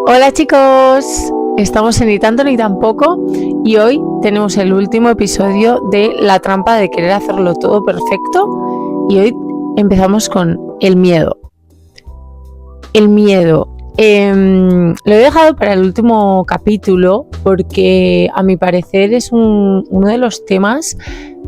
Hola chicos, estamos en Ni tanto ni tampoco y hoy tenemos el último episodio de La trampa de querer hacerlo todo perfecto y hoy empezamos con el miedo. El miedo. Lo he dejado para el último capítulo porque a mi parecer es uno de los temas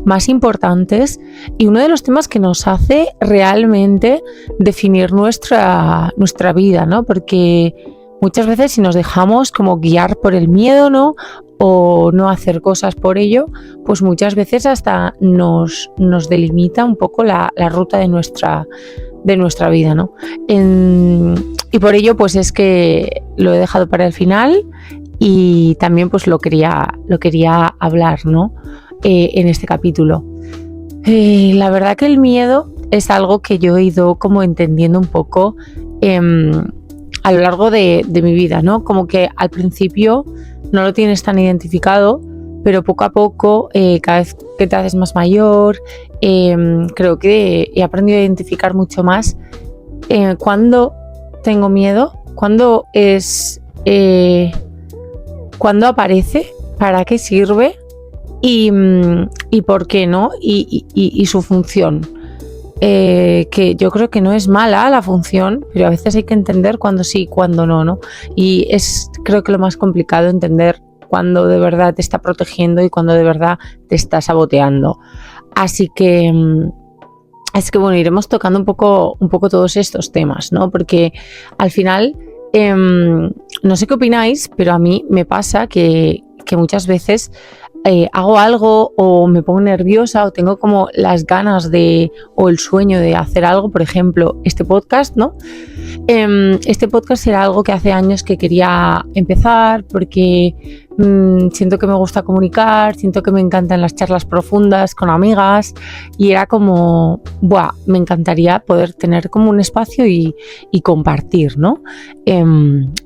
más importantes y uno de los temas que nos hace realmente definir nuestra vida, ¿no? Porque muchas veces si nos dejamos como guiar por el miedo, ¿no? O no hacer cosas por ello, pues muchas veces hasta nos delimita un poco la ruta de nuestra vida, ¿no? Y por ello pues es que lo he dejado para el final y también pues lo quería hablar, ¿no? En este capítulo. La verdad que el miedo es algo que yo he ido como entendiendo un poco a lo largo de mi vida, ¿no? Como que al principio no lo tienes tan identificado, pero poco a poco, cada vez que te haces más mayor, creo que he aprendido a identificar mucho más cuándo tengo miedo, cuándo aparece, para qué sirve y por qué, ¿no? Y su función. Que yo creo que no es mala la función, pero a veces hay que entender cuándo sí y cuándo no, ¿no? Y es creo que lo más complicado, entender cuándo de verdad te está protegiendo y cuándo de verdad te está saboteando. Así que bueno, iremos tocando un poco todos estos temas, ¿no? Porque al final, no sé qué opináis, pero a mí me pasa que muchas veces hago algo o me pongo nerviosa o tengo como las ganas o el sueño de hacer algo, por ejemplo, este podcast, ¿no? Este podcast era algo que hace años que quería empezar porque siento que me gusta comunicar, siento que me encantan las charlas profundas con amigas y era como, me encantaría poder tener como un espacio y compartir, ¿no?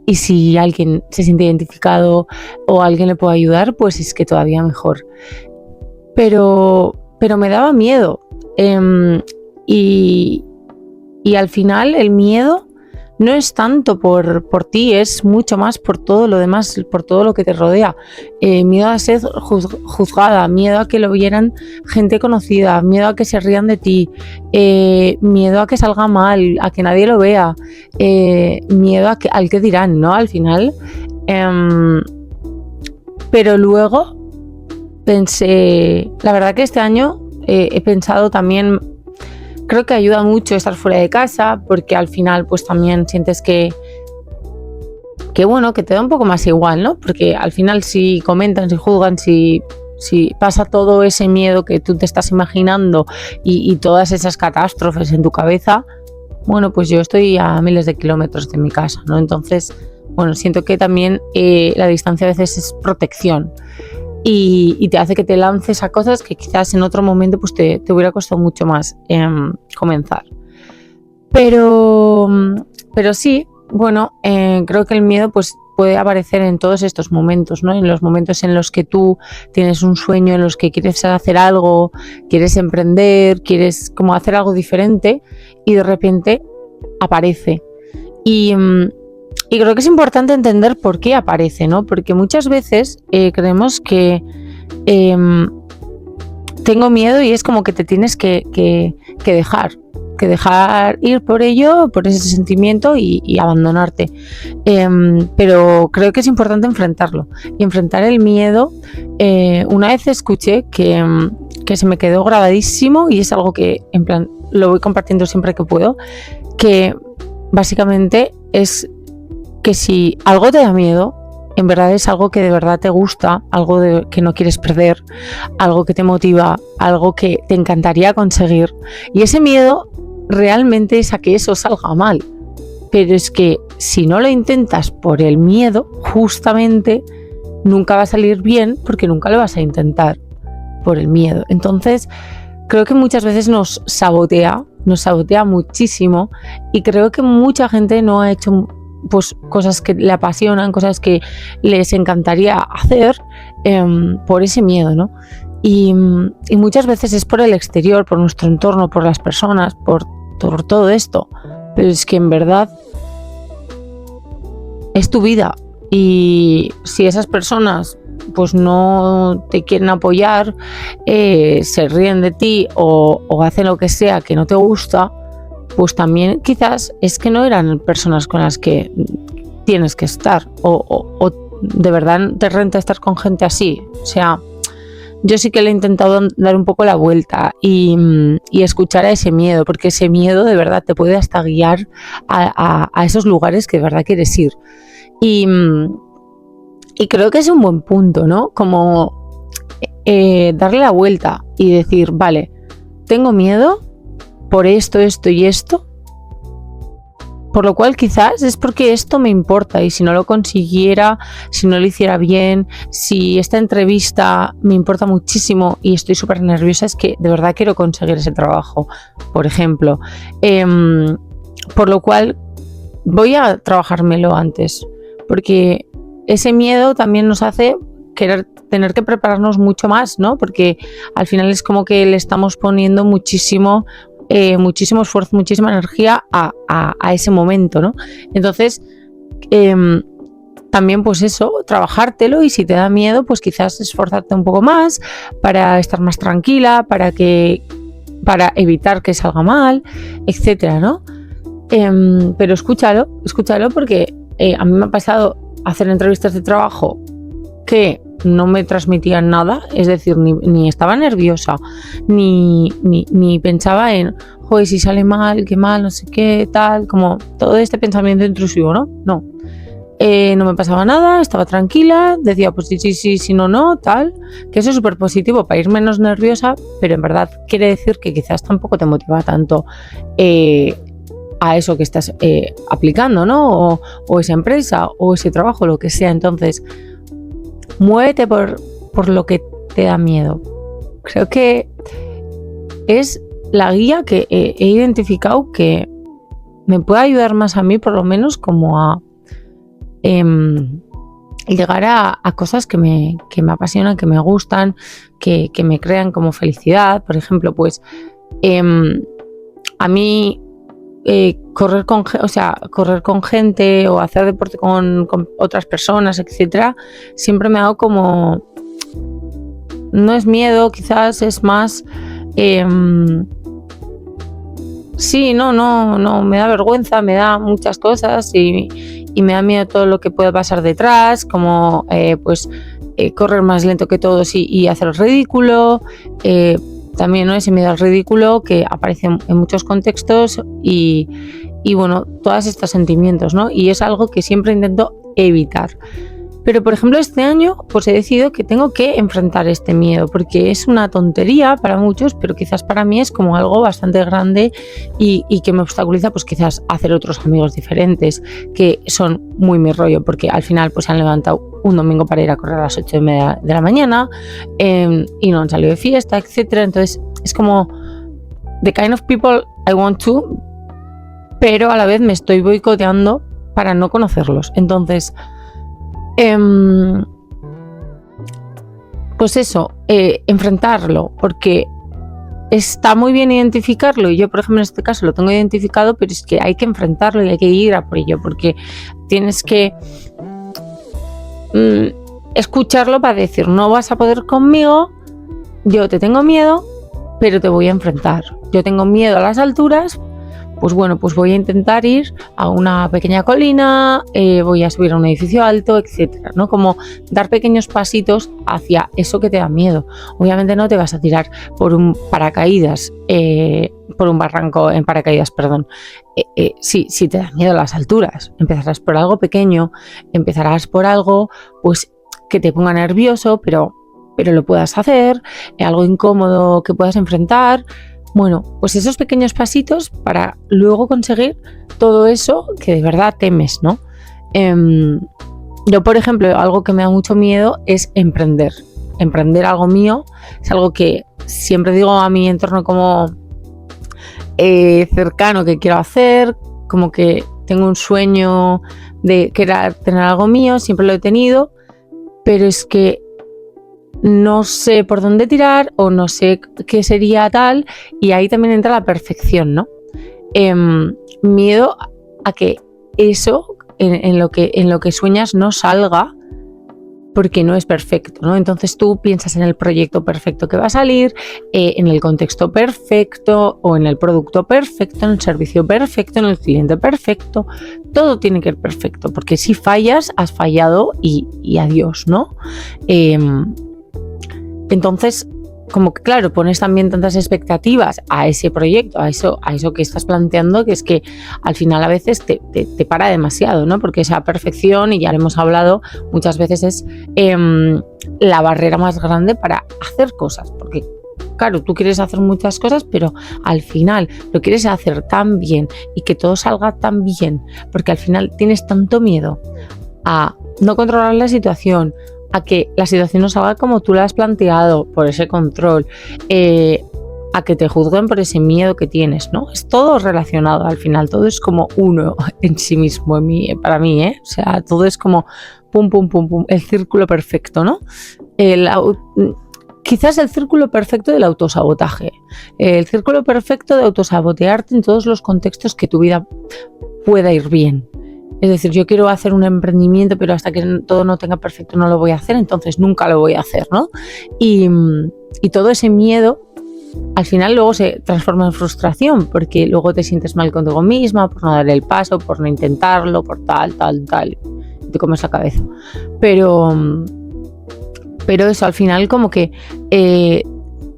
Y si alguien se siente identificado o alguien le puede ayudar, pues es que todavía mejor. Pero me daba miedo y al final el miedo no es tanto por ti, es mucho más por todo lo demás, por todo lo que te rodea. Miedo a ser juzgada, miedo a que lo vieran gente conocida, miedo a que se rían de ti, miedo a que salga mal, a que nadie lo vea, miedo al que dirán, ¿no? Al final. Pero luego pensé, la verdad que este año he pensado también. Creo que ayuda mucho estar fuera de casa porque al final pues también sientes que bueno, que te da un poco más igual, ¿no? Porque al final si comentan, si juzgan, si pasa todo ese miedo que tú te estás imaginando y todas esas catástrofes en tu cabeza, bueno, pues yo estoy a miles de kilómetros de mi casa, ¿no? Entonces, bueno, siento que también la distancia a veces es protección. Y te hace que te lances a cosas que quizás en otro momento pues te hubiera costado mucho más comenzar. Pero sí, bueno, creo que el miedo pues puede aparecer en todos estos momentos, ¿no? En los momentos en los que tú tienes un sueño, en los que quieres hacer algo, quieres emprender, quieres como hacer algo diferente y de repente aparece. Y creo que es importante entender por qué aparece, ¿no? Porque muchas veces creemos que tengo miedo y es como que te tienes que dejar ir por ello, por ese sentimiento y abandonarte. Pero creo que es importante enfrentarlo. Y enfrentar el miedo, una vez escuché que se me quedó grabadísimo y es algo que en plan lo voy compartiendo siempre que puedo, que básicamente es que si algo te da miedo, en verdad es algo que de verdad te gusta, algo que no quieres perder, algo que te motiva, algo que te encantaría conseguir. Y ese miedo realmente es a que eso salga mal. Pero es que si no lo intentas por el miedo, justamente nunca va a salir bien porque nunca lo vas a intentar por el miedo. Entonces, creo que muchas veces nos sabotea muchísimo y creo que mucha gente no ha hecho pues cosas que le apasionan, cosas que les encantaría hacer por ese miedo, ¿no? Y muchas veces es por el exterior, por nuestro entorno, por las personas, por todo esto. Pero es que en verdad es tu vida, y si esas personas pues no te quieren apoyar, se ríen de ti o hacen lo que sea que no te gusta, pues también quizás es que no eran personas con las que tienes que estar, o de verdad te renta estar con gente así. O sea, yo sí que le he intentado dar un poco la vuelta y escuchar a ese miedo, porque ese miedo de verdad te puede hasta guiar a esos lugares que de verdad quieres ir. Y creo que es un buen punto, ¿no? Como darle la vuelta y decir, vale, tengo miedo por esto, esto y esto, por lo cual quizás es porque esto me importa, y si no lo consiguiera, si no lo hiciera bien, si esta entrevista me importa muchísimo y estoy súper nerviosa, es que de verdad quiero conseguir ese trabajo, por ejemplo. Por lo cual voy a trabajármelo antes, porque ese miedo también nos hace tener que prepararnos mucho más, ¿no? Porque al final es como que le estamos poniendo muchísimo esfuerzo, muchísima energía a ese momento, ¿no? Entonces, también pues eso, trabajártelo, y si te da miedo, pues quizás esforzarte un poco más para estar más tranquila, para evitar que salga mal, etcétera, ¿no? Pero escúchalo porque a mí me ha pasado hacer entrevistas de trabajo que no me transmitían nada, es decir, ni estaba nerviosa, ni pensaba en, joder, si sale mal, qué mal, no sé qué, tal, como todo este pensamiento intrusivo, ¿no? No. No me pasaba nada, estaba tranquila, decía pues sí, no, tal, que eso es súper positivo para ir menos nerviosa, pero en verdad quiere decir que quizás tampoco te motiva tanto a eso que estás aplicando, ¿no? O esa empresa, o ese trabajo, lo que sea. Entonces, muévete por lo que te da miedo. Creo que es la guía que he identificado que me puede ayudar más a mí, por lo menos, como a llegar a cosas que me apasionan, que me gustan, que me crean como felicidad. Por ejemplo, pues a mí correr con gente o hacer deporte con otras personas, etcétera, siempre me ha dado como, no es miedo, quizás es más sí, no, me da vergüenza, me da muchas cosas, y me da miedo todo lo que puede pasar detrás, como correr más lento que todos y hacer el ridículo. También, ¿no?, ese miedo al ridículo que aparece en muchos contextos, y bueno, todos estos sentimientos, ¿no? Y es algo que siempre intento evitar. Pero, por ejemplo, este año pues he decidido que tengo que enfrentar este miedo, porque es una tontería para muchos, pero quizás para mí es como algo bastante grande y que me obstaculiza pues quizás hacer otros amigos diferentes, que son muy mi rollo, porque al final pues se han levantado un domingo para ir a correr a las 8:30 de la mañana y no han salido de fiesta, etcétera. Entonces es como the kind of people I want to, pero a la vez me estoy boicoteando para no conocerlos. Entonces pues eso, enfrentarlo, porque está muy bien identificarlo, y yo, por ejemplo, en este caso lo tengo identificado, pero es que hay que enfrentarlo y hay que ir a por ello, porque tienes que escucharlo para decir, no vas a poder conmigo, yo te tengo miedo, pero te voy a enfrentar. Yo tengo miedo a las alturas, pues bueno, pues voy a intentar ir a una pequeña colina, voy a subir a un edificio alto, etcétera, ¿no? Como dar pequeños pasitos hacia eso que te da miedo. Obviamente no te vas a tirar por un paracaídas, por un barranco en paracaídas, perdón. Si te da miedo las alturas, empezarás por algo pequeño, empezarás por algo pues que te ponga nervioso, pero lo puedas hacer, algo incómodo que puedas enfrentar. Bueno, pues esos pequeños pasitos para luego conseguir todo eso que de verdad temes, ¿no? Yo, por ejemplo, algo que me da mucho miedo es emprender. Emprender algo mío es algo que siempre digo a mi entorno como cercano que quiero hacer, como que tengo un sueño de querer tener algo mío, siempre lo he tenido, pero es que no sé por dónde tirar o no sé qué sería tal, y ahí también entra la perfección, ¿no? Miedo a que eso en lo que sueñas no salga porque no es perfecto, ¿no? Entonces tú piensas en el proyecto perfecto que va a salir, en el contexto perfecto o en el producto perfecto, en el servicio perfecto, en el cliente perfecto. Todo tiene que ser perfecto, porque si fallas, has fallado y adiós, ¿no? Entonces, como que claro, pones también tantas expectativas a ese proyecto, a eso que estás planteando, que es que al final a veces te para demasiado, ¿no? Porque esa perfección, y ya lo hemos hablado muchas veces, es la barrera más grande para hacer cosas, porque claro, tú quieres hacer muchas cosas, pero al final lo quieres hacer tan bien y que todo salga tan bien, porque al final tienes tanto miedo a no controlar la situación, a que la situación no salga como tú la has planteado, por ese control, a que te juzguen por ese miedo que tienes, ¿no? Es todo relacionado al final, todo es como uno en sí mismo, para mí, ¿eh? O sea, todo es como pum, pum, pum, pum, el círculo perfecto, ¿no? Quizás el círculo perfecto del autosabotaje, el círculo perfecto de autosabotearte en todos los contextos que tu vida pueda ir bien. Es decir, yo quiero hacer un emprendimiento, pero hasta que todo no tenga perfecto no lo voy a hacer, entonces nunca lo voy a hacer, ¿no? Y todo ese miedo al final luego se transforma en frustración, porque luego te sientes mal contigo misma por no dar el paso, por no intentarlo, por tal, te comes la cabeza. Pero eso, al final como que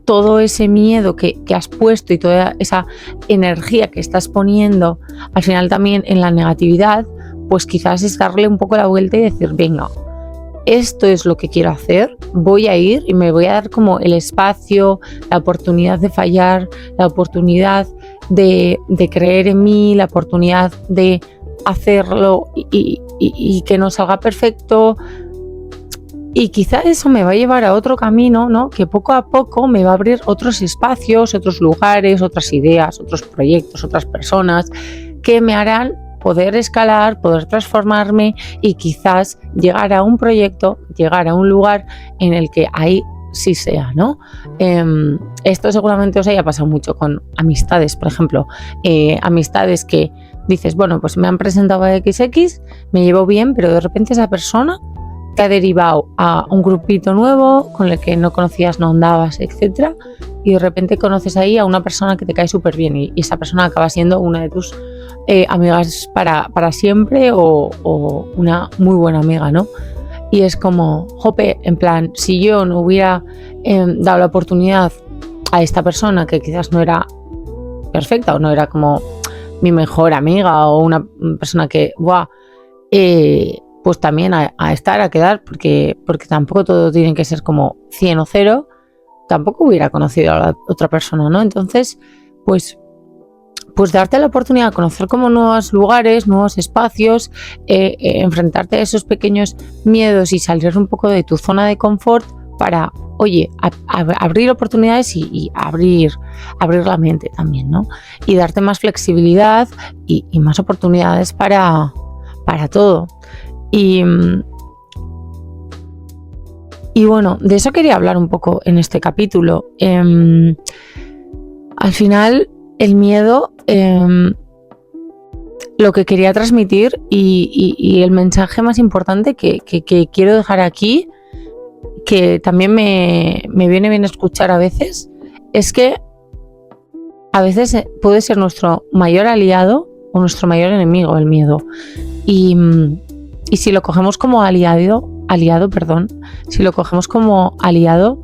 todo ese miedo que has puesto y toda esa energía que estás poniendo al final también en la negatividad, pues quizás es darle un poco la vuelta y decir, venga, esto es lo que quiero hacer, voy a ir y me voy a dar como el espacio, la oportunidad de fallar, la oportunidad de creer en mí, la oportunidad de hacerlo y que no salga perfecto. Y quizás eso me va a llevar a otro camino, ¿no? Que poco a poco me va a abrir otros espacios, otros lugares, otras ideas, otros proyectos, otras personas que me harán poder escalar, poder transformarme y quizás llegar a un proyecto, llegar a un lugar en el que ahí sí sea, ¿no? Esto seguramente os haya pasado mucho con amistades, por ejemplo, amistades que dices, bueno, pues me han presentado a XX, me llevo bien, pero de repente esa persona te ha derivado a un grupito nuevo con el que no conocías, no andabas, etcétera, y de repente conoces ahí a una persona que te cae súper bien y esa persona acaba siendo una de tus amigas para siempre o una muy buena amiga, ¿no? Y es como, jope, en plan, si yo no hubiera dado la oportunidad a esta persona que quizás no era perfecta o no era como mi mejor amiga o una persona que, pues también a estar, a quedar, porque tampoco todo tiene que ser como 100 o 0, tampoco hubiera conocido a la otra persona, ¿no? Entonces, pues darte la oportunidad de conocer como nuevos lugares, nuevos espacios, enfrentarte a esos pequeños miedos y salir un poco de tu zona de confort para, oye, abrir oportunidades y abrir la mente también, ¿no? Y darte más flexibilidad y más oportunidades para todo. Y bueno, de eso quería hablar un poco en este capítulo. Al final, el miedo, lo que quería transmitir y el mensaje más importante que quiero dejar aquí, que también me viene bien escuchar a veces, es que a veces puede ser nuestro mayor aliado o nuestro mayor enemigo, el miedo. Y si lo cogemos como aliado, si lo cogemos como aliado,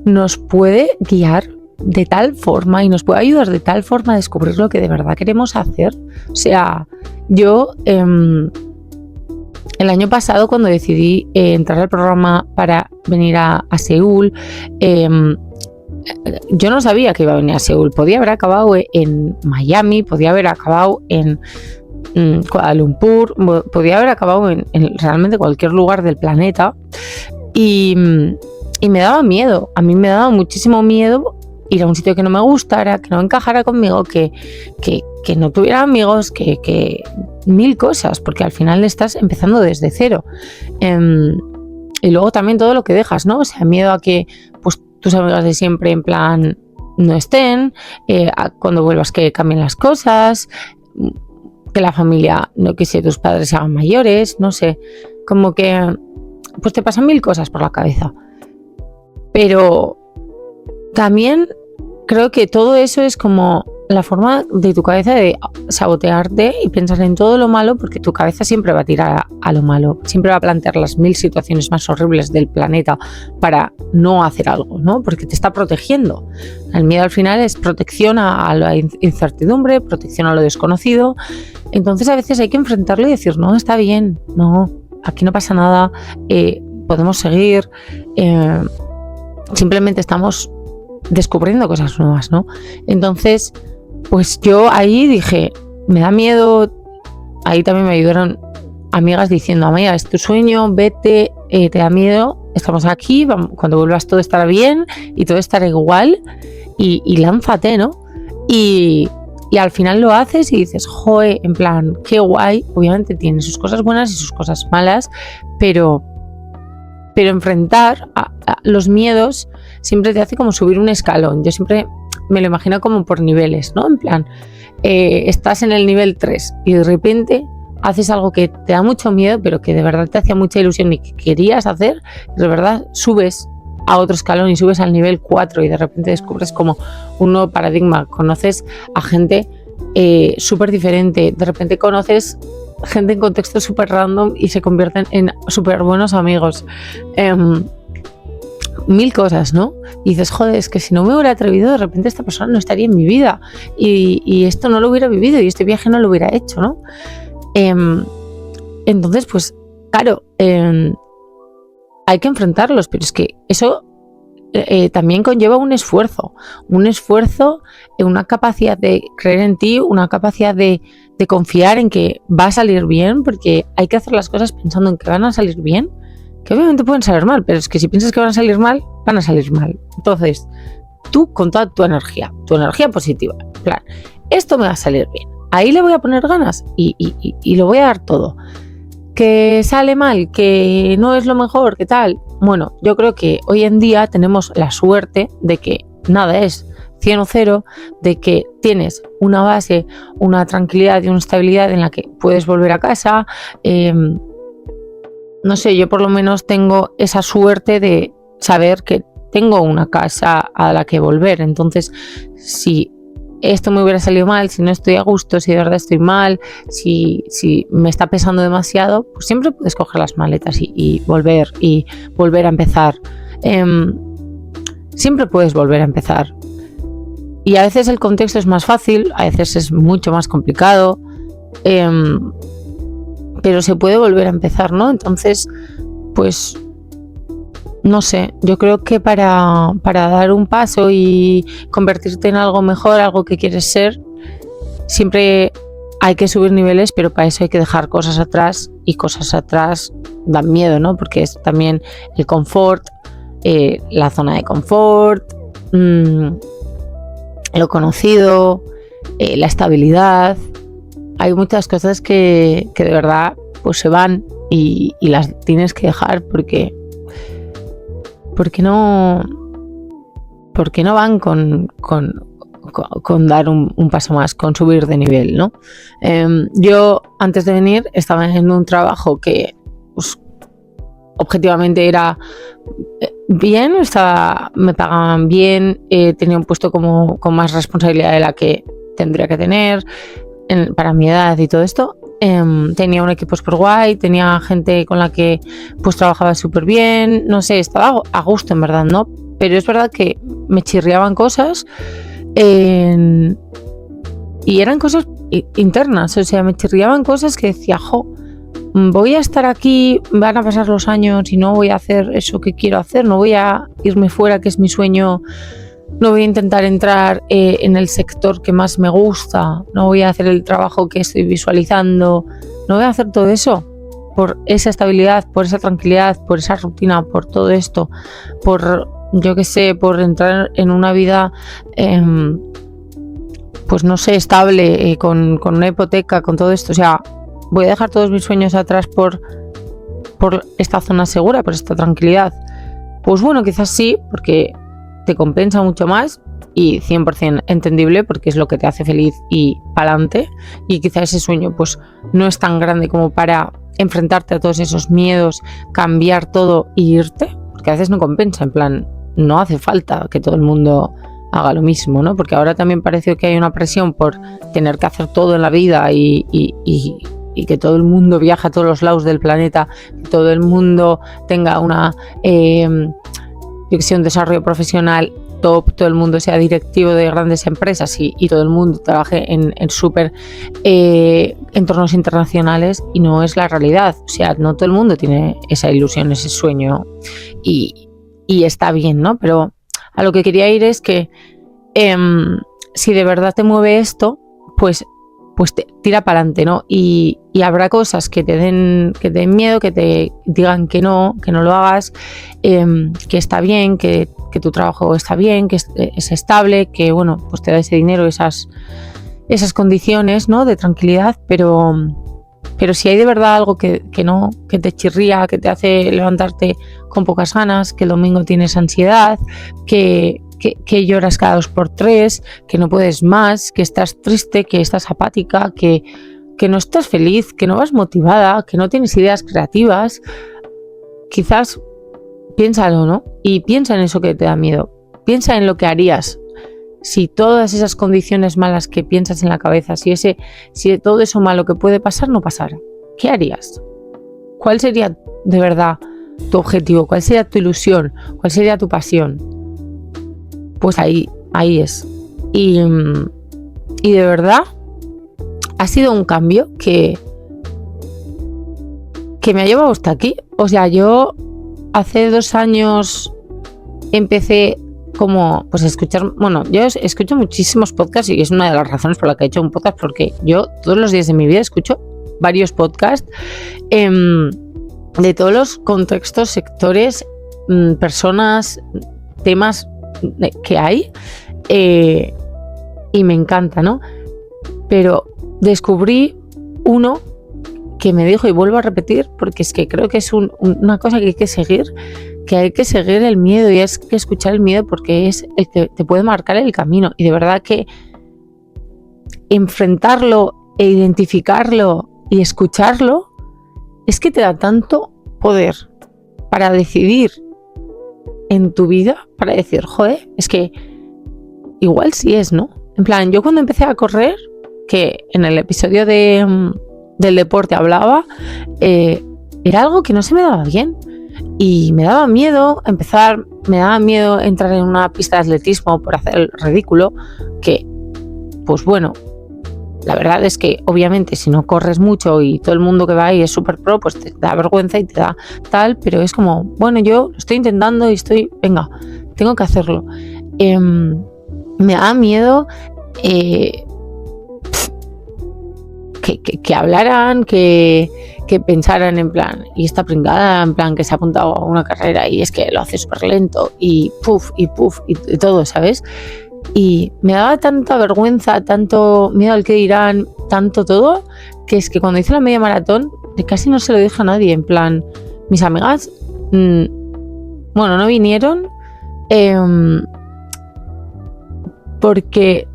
nos puede guiar de tal forma y nos puede ayudar de tal forma a descubrir lo que de verdad queremos hacer. O sea, yo el año pasado, cuando decidí entrar al programa para venir a Seúl, yo no sabía que iba a venir a Seúl. Podía haber acabado en Miami, podía haber acabado en Kuala Lumpur, podía haber acabado en realmente cualquier lugar del planeta y me daba miedo, a mí me daba muchísimo miedo ir a un sitio que no me gustara, que no encajara conmigo, que no tuviera amigos, que mil cosas, porque al final estás empezando desde cero. Y luego también todo lo que dejas, ¿no? O sea, miedo a que pues tus amigas de siempre en plan no estén, cuando vuelvas que cambien las cosas, que la familia, no que sé, tus padres se hagan mayores, no sé, como que pues te pasan mil cosas por la cabeza. Pero también creo que todo eso es como la forma de tu cabeza de sabotearte y pensar en todo lo malo, porque tu cabeza siempre va a tirar a lo malo, siempre va a plantear las mil situaciones más horribles del planeta para no hacer algo, ¿no? Porque te está protegiendo. El miedo al final es protección a la incertidumbre, protección a lo desconocido. Entonces a veces hay que enfrentarlo y decir, no, está bien, no, aquí no pasa nada, podemos seguir, simplemente estamos descubriendo cosas nuevas, ¿no? Entonces, pues yo ahí dije, me da miedo. Ahí también me ayudaron amigas diciendo, amiga, es tu sueño, vete, te da miedo, estamos aquí, cuando vuelvas todo estará bien y todo estará igual y lánzate, ¿no? Y al final lo haces y dices, joe, en plan, qué guay. Obviamente tiene sus cosas buenas y sus cosas malas, pero enfrentar a los miedos siempre te hace como subir un escalón. Yo siempre me lo imagino como por niveles, ¿no? En plan, estás en el nivel 3 y de repente haces algo que te da mucho miedo, pero que de verdad te hacía mucha ilusión y que querías hacer, y de verdad subes a otro escalón y subes al nivel 4 y de repente descubres como un nuevo paradigma. Conoces a gente súper diferente, de repente conoces gente en contextos súper random y se convierten en súper buenos amigos. Mil cosas, ¿no? Y dices, joder, es que si no me hubiera atrevido, de repente esta persona no estaría en mi vida y esto no lo hubiera vivido y este viaje no lo hubiera hecho, ¿no? Entonces, pues, claro, hay que enfrentarlos, pero es que eso también conlleva un esfuerzo, una capacidad de creer en ti, una capacidad de confiar en que va a salir bien, porque hay que hacer las cosas pensando en que van a salir bien, que obviamente pueden salir mal, pero es que si piensas que van a salir mal, van a salir mal. Entonces, tú con toda tu energía positiva, en plan, esto me va a salir bien, ahí le voy a poner ganas y lo voy a dar todo. Que sale mal, que no es lo mejor, que tal. Bueno, yo creo que hoy en día tenemos la suerte de que nada es 100 o 0, de que tienes una base, una tranquilidad y una estabilidad en la que puedes volver a casa. No sé, yo por lo menos tengo esa suerte de saber que tengo una casa a la que volver. Entonces, si esto me hubiera salido mal, si no estoy a gusto, si de verdad estoy mal, si me está pesando demasiado, pues siempre puedes coger las maletas y volver a empezar. Siempre puedes volver a empezar. Y a veces el contexto es más fácil, a veces es mucho más complicado, pero se puede volver a empezar, ¿no? Entonces, pues no sé, yo creo que para dar un paso y convertirte en algo mejor, algo que quieres ser, siempre hay que subir niveles, pero para eso hay que dejar cosas atrás, y cosas atrás dan miedo, ¿no? Porque es también el confort, la zona de confort, lo conocido, la estabilidad. Hay muchas cosas que de verdad pues se van y las tienes que dejar porque no van con dar un paso más, con subir de nivel, ¿no? Yo antes de venir estaba haciendo un trabajo que pues, objetivamente era bien, me pagaban bien, tenía un puesto con más responsabilidad de la que tendría que tener para mi edad y todo esto. Tenía un equipo súper guay, tenía gente con la que pues trabajaba súper bien, no sé, estaba a gusto en verdad, ¿no? Pero es verdad que me chirriaban cosas y eran cosas internas, o sea, me chirriaban cosas que decía, voy a estar aquí, van a pasar los años y no voy a hacer eso que quiero hacer, no voy a irme fuera, que es mi sueño. No voy a intentar entrar en el sector que más me gusta, no voy a hacer el trabajo que estoy visualizando, no voy a hacer todo eso por esa estabilidad, por esa tranquilidad, por esa rutina, por todo esto, por, yo qué sé, por entrar en una vida, pues no sé, estable, con una hipoteca, con todo esto. O sea, voy a dejar todos mis sueños atrás por esta zona segura, por esta tranquilidad. Pues bueno, quizás sí, porque te compensa mucho más, y 100% entendible porque es lo que te hace feliz y pa'lante, y quizá ese sueño pues no es tan grande como para enfrentarte a todos esos miedos, cambiar todo y irte, porque a veces no compensa, en plan, no hace falta que todo el mundo haga lo mismo, ¿no? Porque ahora también parece que hay una presión por tener que hacer todo en la vida y que todo el mundo viaje a todos los lados del planeta, que todo el mundo tenga una un desarrollo profesional top, todo el mundo sea directivo de grandes empresas y todo el mundo trabaje en súper entornos internacionales, y no es la realidad. O sea, no todo el mundo tiene esa ilusión, ese sueño, y está bien, ¿no? Pero a lo que quería ir es que si de verdad te mueve esto, pues te tira para adelante, ¿no? Y habrá cosas que te den miedo, que te digan que no lo hagas, que está bien, que tu trabajo está bien, que es estable, que bueno, pues te da ese dinero, esas condiciones, ¿no? De tranquilidad, pero si hay de verdad algo que te chirría, que te hace levantarte con pocas ganas, que el domingo tienes ansiedad, que lloras cada 2x3, que no puedes más, que estás triste, que estás apática, que no estás feliz, que no vas motivada, que no tienes ideas creativas, quizás piénsalo, ¿no? Y piensa en eso que te da miedo. Piensa en lo que harías si todas esas condiciones malas que piensas en la cabeza, si todo eso malo que puede pasar no pasara. ¿Qué harías? ¿Cuál sería de verdad tu objetivo? ¿Cuál sería tu ilusión? ¿Cuál sería tu pasión? Pues ahí es. Y de verdad ha sido un cambio que me ha llevado hasta aquí. O sea, yo hace 2 años empecé como pues a escuchar, bueno, yo escucho muchísimos podcasts y es una de las razones por la que he hecho un podcast, porque yo todos los días de mi vida escucho varios podcasts de todos los contextos, sectores, personas, temas que hay, y me encanta, ¿no? Pero descubrí uno que me dijo, y vuelvo a repetir porque es que creo que es una cosa que hay que seguir el miedo, y es que escuchar el miedo porque es el que te puede marcar el camino, y de verdad que enfrentarlo e identificarlo y escucharlo es que te da tanto poder para decidir en tu vida, para decir, joder, es que igual sí es, ¿no? En plan, yo cuando empecé a correr, que en el episodio del deporte hablaba, era algo que no se me daba bien y me daba miedo empezar, me daba miedo entrar en una pista de atletismo por hacer el ridículo, que pues bueno, la verdad es que obviamente si no corres mucho y todo el mundo que va ahí es súper pro, pues te da vergüenza y te da tal, pero es como, bueno, yo lo estoy intentando y venga, tengo que hacerlo. Me da miedo que hablaran, que pensaran en plan, y esta pringada, en plan que se ha apuntado a una carrera y es que lo hace súper lento y puff y todo, ¿sabes? Y me daba tanta vergüenza, tanto miedo al que dirán, tanto todo, que es que cuando hice la media maratón casi no se lo dije a nadie. En plan, mis amigas, bueno, no vinieron porque,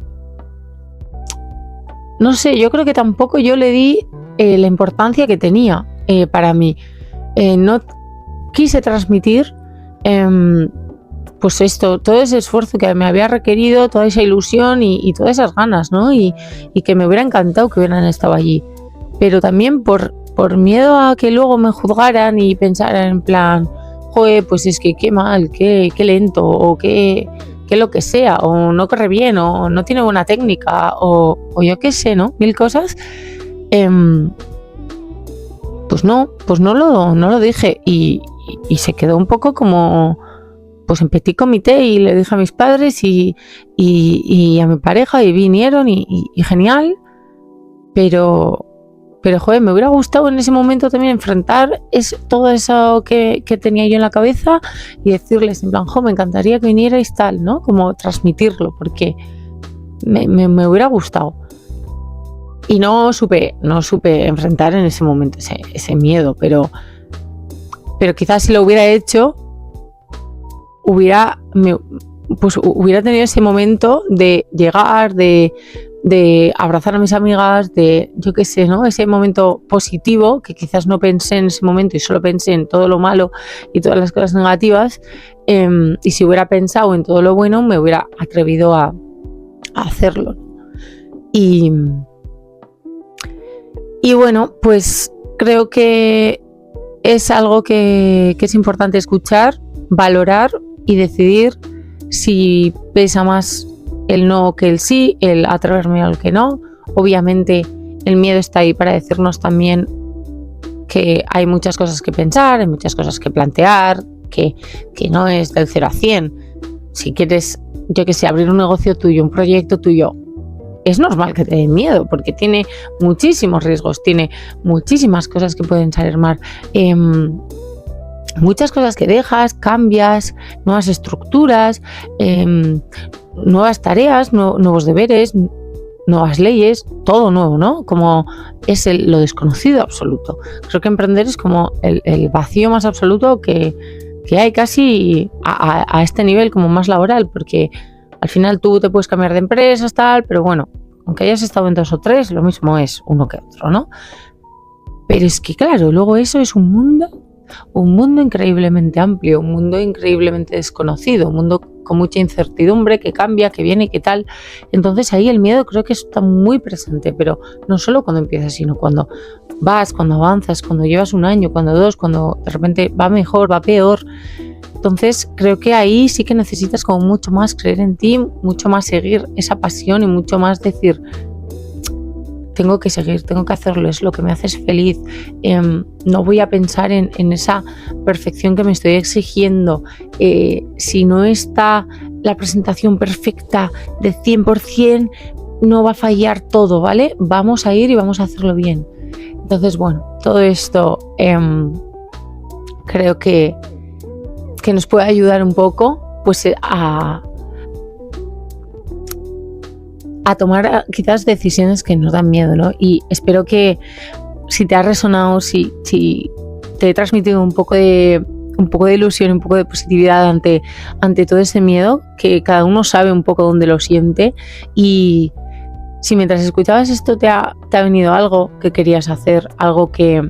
no sé, yo creo que tampoco yo le di la importancia que tenía para mí. No quise transmitir pues esto, todo ese esfuerzo que me había requerido, toda esa ilusión y todas esas ganas, ¿no? Y que me hubiera encantado que hubieran estado allí. Pero también por miedo a que luego me juzgaran y pensaran en plan, joder, pues es que qué mal, qué lento, o qué lo que sea, o no corre bien, o no tiene buena técnica, o yo qué sé, ¿no? 1000 cosas. Pues no lo dije, y se quedó un poco como pues en petit comité, y le dije a mis padres y a mi pareja, y vinieron y genial, pero joder, me hubiera gustado en ese momento también enfrentar todo eso que tenía yo en la cabeza y decirles en plan, me encantaría que vinierais tal, ¿no? Como transmitirlo, porque me hubiera gustado. Y no supe enfrentar en ese momento ese miedo, pero quizás si lo hubiera hecho, me pues hubiera tenido ese momento de llegar, de abrazar a mis amigas, de, yo qué sé, ¿no? Ese momento positivo que quizás no pensé en ese momento y solo pensé en todo lo malo y todas las cosas negativas, y si hubiera pensado en todo lo bueno me hubiera atrevido a hacerlo. Y bueno, pues creo que es algo que es importante escuchar, valorar y decidir si pesa más el no que el sí, el atreverme al que no. Obviamente el miedo está ahí para decirnos también que hay muchas cosas que pensar, hay muchas cosas que plantear, que no es del 0 a 100. Si quieres, yo que sé, abrir un negocio tuyo, un proyecto tuyo, es normal que te dé miedo porque tiene muchísimos riesgos, tiene muchísimas cosas que pueden salir mal. Muchas cosas que dejas, cambias, nuevas estructuras, nuevas tareas, nuevos deberes, nuevas leyes, todo nuevo, ¿no? Como es lo desconocido absoluto. Creo que emprender es como el vacío más absoluto que hay casi a este nivel como más laboral, porque al final tú te puedes cambiar de empresas, tal, pero bueno, aunque hayas estado en 2 o 3, lo mismo es uno que otro, ¿no? Pero es que claro, luego eso es un mundo increíblemente amplio, un mundo increíblemente desconocido, un mundo con mucha incertidumbre, que cambia, que viene y que tal. Entonces ahí el miedo creo que está muy presente, pero no solo cuando empiezas, sino cuando vas, cuando avanzas, cuando llevas 1 año, cuando 2, cuando de repente va mejor, va peor. Entonces creo que ahí sí que necesitas como mucho más creer en ti, mucho más seguir esa pasión y mucho más decir, tengo que seguir, tengo que hacerlo, es lo que me hace feliz. No voy a pensar en esa perfección que me estoy exigiendo. Si no está la presentación perfecta de 100%, no va a fallar todo, ¿vale? Vamos a ir y vamos a hacerlo bien. Entonces, bueno, todo esto creo que nos puede ayudar un poco pues a tomar quizás decisiones que nos dan miedo, ¿no? Y espero que si te ha resonado, si te he transmitido un poco de ilusión, un poco de positividad ante todo ese miedo, que cada uno sabe un poco dónde lo siente, y si mientras escuchabas esto te ha venido algo que querías hacer, algo que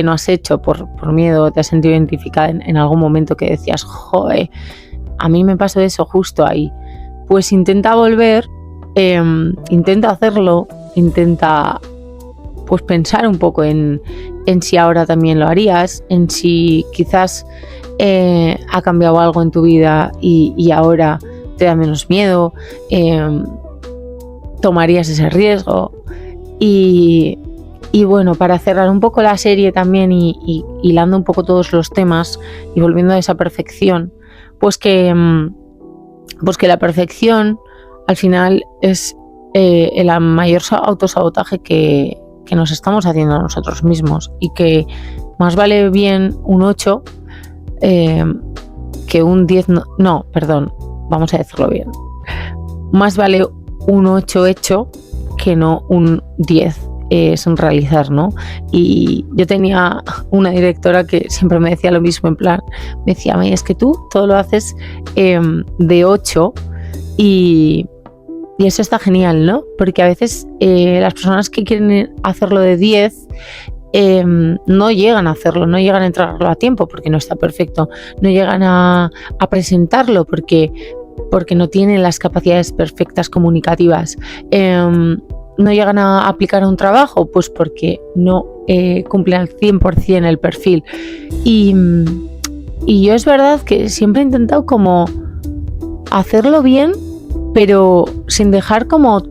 no has hecho por miedo, te has sentido identificada en algún momento que decías, joder, a mí me pasó eso justo ahí, pues intenta volver. Intenta hacerlo, intenta pues pensar un poco en si ahora también lo harías, en si quizás ha cambiado algo en tu vida y ahora te da menos miedo, tomarías ese riesgo. Y bueno, para cerrar un poco la serie también y hilando un poco todos los temas y volviendo a esa perfección, pues que la perfección al final es el mayor autosabotaje que nos estamos haciendo a nosotros mismos, y que más vale bien un 8 que un 10, no, perdón, vamos a decirlo bien. Más vale un 8 hecho que no un 10 sin realizar, ¿no? Y yo tenía una directora que siempre me decía lo mismo, en plan, me decía, es que tú todo lo haces de 8 y eso está genial, ¿no? Porque a veces las personas que quieren hacerlo de 10 no llegan a hacerlo, no llegan a entregarlo a tiempo porque no está perfecto, no llegan a presentarlo porque no tienen las capacidades perfectas comunicativas, no llegan a aplicar a un trabajo pues porque no cumplen al 100% el perfil. Y yo es verdad que siempre he intentado como hacerlo bien, pero sin dejar como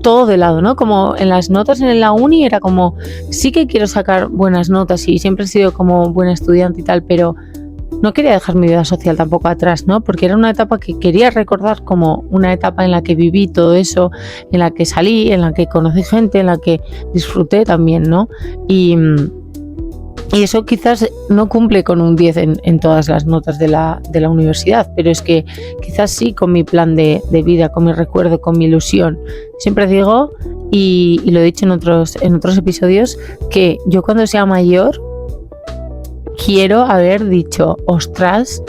todo de lado, ¿no? Como en las notas en la uni era como, sí que quiero sacar buenas notas y siempre he sido como buena estudiante y tal, pero no quería dejar mi vida social tampoco atrás, ¿no? Porque era una etapa que quería recordar como una etapa en la que viví todo eso, en la que salí, en la que conocí gente, en la que disfruté también, ¿no? Y eso quizás no cumple con un 10 en todas las notas de la universidad, pero es que quizás sí con mi plan de vida, con mi recuerdo, con mi ilusión. Siempre digo, y lo he dicho en otros episodios, que yo cuando sea mayor quiero haber dicho, ostras,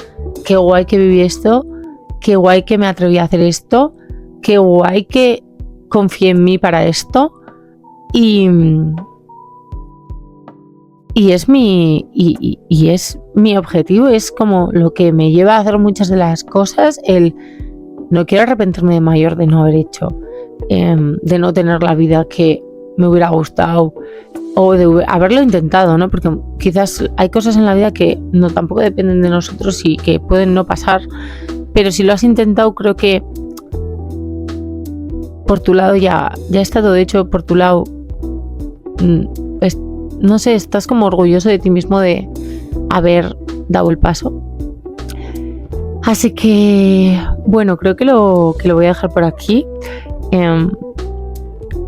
qué guay que viví esto, qué guay que me atreví a hacer esto, qué guay que confié en mí para esto y es es mi objetivo, es como lo que me lleva a hacer muchas de las cosas, no quiero arrepentirme de mayor de no haber hecho, de no tener la vida que me hubiera gustado o de haberlo intentado, ¿no? Porque quizás hay cosas en la vida que no tampoco dependen de nosotros y que pueden no pasar, pero si lo has intentado, creo que por tu lado ya está todo hecho. Por tu lado, no sé, estás como orgulloso de ti mismo de haber dado el paso. Así que, bueno, creo que lo voy a dejar por aquí.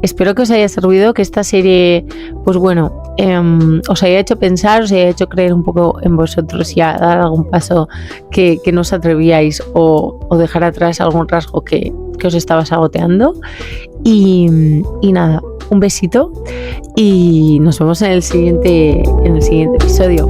Espero que os haya servido, que esta serie, pues bueno, os haya hecho pensar, os haya hecho creer un poco en vosotros y a dar algún paso que no os atrevíais o dejar atrás algún rasgo que os estaba saboteando. Y nada, un besito y nos vemos en el siguiente episodio.